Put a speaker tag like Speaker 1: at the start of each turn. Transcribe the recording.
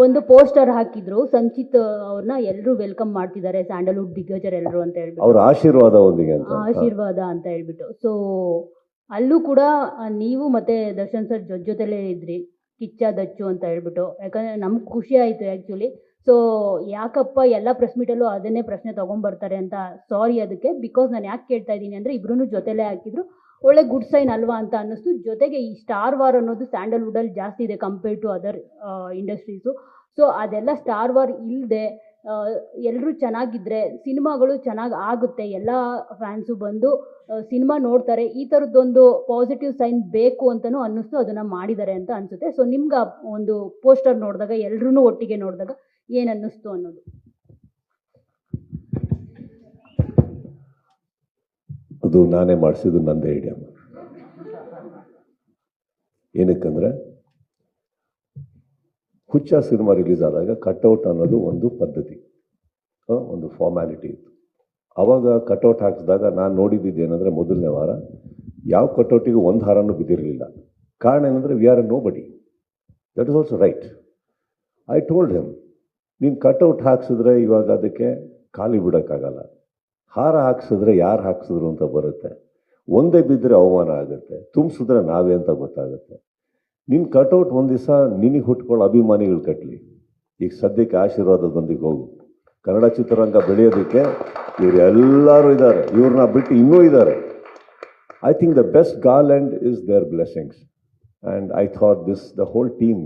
Speaker 1: ಒಂದು ಪೋಸ್ಟರ್ ಹಾಕಿದ್ರು, ಸಂಚಿತ್ ಅವ್ರನ್ನ ಎಲ್ಲರೂ ವೆಲ್ಕಮ್ ಮಾಡ್ತಿದ್ದಾರೆ, ಸ್ಯಾಂಡಲ್ವುಡ್ ದಿಗ್ಗಜರು ಎಲ್ಲರೂ ಅಂತ ಹೇಳ್ಬಿಟ್ಟು,
Speaker 2: ಅವ್ರ ಆಶೀರ್ವಾದ ಒಂದಿಗೆ ಅಂತ.
Speaker 1: ಆಶೀರ್ವಾದ ಅಂತ ಹೇಳ್ಬಿಟ್ಟು. ಸೊ ಅಲ್ಲೂ ಕೂಡ ನೀವು ಮತ್ತೆ ದರ್ಶನ್ ಸರ್ ಜೊತೆಲೇ ಇದ್ರಿ, ಕಿಚ್ಚ ದಚ್ಚು ಅಂತ ಹೇಳ್ಬಿಟ್ಟು. ಯಾಕಂದರೆ ನಮ್ಗೆ ಖುಷಿ ಆಯಿತು ಆ್ಯಕ್ಚುಲಿ. ಸೊ ಯಾಕಪ್ಪ ಎಲ್ಲ ಪ್ರೆಸ್ ಮೀಟಲ್ಲೂ ಅದನ್ನೇ ಪ್ರಶ್ನೆ ತೊಗೊಂಬರ್ತಾರೆ ಅಂತ. ಸಾರಿ ಅದಕ್ಕೆ. ಬಿಕಾಸ್ ನಾನು ಯಾಕೆ ಕೇಳ್ತಾ ಇದ್ದೀನಿ ಅಂದರೆ, ಇಬ್ಬರೂ ಜೊತೆಲೇ ಹಾಕಿದ್ರು, ಒಳ್ಳೆ ಗುಡ್ ಸೈನ್ ಅಲ್ವಾ ಅಂತ ಅನ್ನಿಸ್ತು. ಜೊತೆಗೆ ಈ ಸ್ಟಾರ್ ವಾರ್ ಅನ್ನೋದು ಸ್ಯಾಂಡಲ್ವುಡಲ್ಲಿ ಜಾಸ್ತಿ ಇದೆ compared to other industries. So ಅದೆಲ್ಲ ಸ್ಟಾರ್ ವಾರ್ ಇಲ್ಲದೆ ಎಲ್ಲರೂ ಚೆನ್ನಾಗಿದ್ದರೆ ಸಿನಿಮಾಗಳು ಚೆನ್ನಾಗಿ ಆಗುತ್ತೆ, ಎಲ್ಲ ಫ್ಯಾನ್ಸು ಬಂದು ಸಿನಿಮಾ ನೋಡ್ತಾರೆ. ಈ ಥರದ್ದೊಂದು ಪಾಸಿಟಿವ್ ಸೈನ್ ಬೇಕು ಅಂತಲೂ ಅನ್ನಿಸ್ತು, ಅದನ್ನು ಮಾಡಿದ್ದಾರೆ ಅಂತ ಅನಿಸುತ್ತೆ. ಸೊ ನಿಮ್ಗೆ ಒಂದು ಪೋಸ್ಟರ್ ನೋಡಿದಾಗ, ಎಲ್ಲರೂ ಒಟ್ಟಿಗೆ ನೋಡಿದಾಗ ಏನು ಅನ್ನಿಸ್ತು ಅನ್ನೋದು?
Speaker 2: ಅದು ನಾನೇ ಮಾಡಿಸಿದ್ದು, ನಂದೇ ಐಡಿಯಾ. ಏನಕ್ಕಂದ್ರೆ ಹುಚ್ಚ ಸಿನಿಮಾ ರಿಲೀಸ್ ಆದಾಗ ಕಟ್ಔಟ್ ಅನ್ನೋದು ಒಂದು ಪದ್ಧತಿ, ಒಂದು ಫಾರ್ಮ್ಯಾಲಿಟಿ ಇತ್ತು. ಆವಾಗ ಕಟ್ಔಟ್ ಹಾಕಿಸಿದಾಗ ನಾನು ನೋಡಿದ್ದೇನೆಂದರೆ, ಮೊದಲನೇ ವಾರ ಯಾವ ಕಟ್ಔಟಿಗೂ ಒಂದು ಹಾರನೂ ಬಿದ್ದಿರಲಿಲ್ಲ. ಕಾರಣ ಏನಂದರೆ, ವಿ ಆರ್ ನೋ ಬಡಿ. That is also right. I told him, ನೀನು ಕಟ್ಔಟ್ ಹಾಕ್ಸಿದ್ರೆ ಇವಾಗ ಅದಕ್ಕೆ ಖಾಲಿ ಬಿಡೋಕ್ಕಾಗಲ್ಲ. ಹಾರ ಹಾಕ್ಸಿದ್ರೆ ಯಾರು ಹಾಕ್ಸಿದ್ರು ಅಂತ ಬರುತ್ತೆ, ಒಂದೇ ಬಿದ್ದರೆ ಅವಮಾನ ಆಗುತ್ತೆ, ತುಂಬಿಸಿದ್ರೆ ನಾವೇ ಅಂತ ಗೊತ್ತಾಗುತ್ತೆ. ನಿನ್ನ ಕಟ್ಔಟ್ ಒಂದು ದಿವಸ ನಿನಗೆ ಹುಟ್ಕೊಳ್ಳೋ ಅಭಿಮಾನಿಗಳು ಕಟ್ಟಲಿ. ಈಗ ಸದ್ಯಕ್ಕೆ ಆಶೀರ್ವಾದದೊಂದಿಗೆ ಹೋಗು. ಕನ್ನಡ ಚಿತ್ರರಂಗ ಬೆಳೆಯೋದಕ್ಕೆ ಇವರೆಲ್ಲರೂ ಇದ್ದಾರೆ, ಇವ್ರನ್ನ ಬಿಟ್ಟು ಇನ್ನೂ ಇದ್ದಾರೆ. I think the best garland is their blessings. And I thought this, the whole team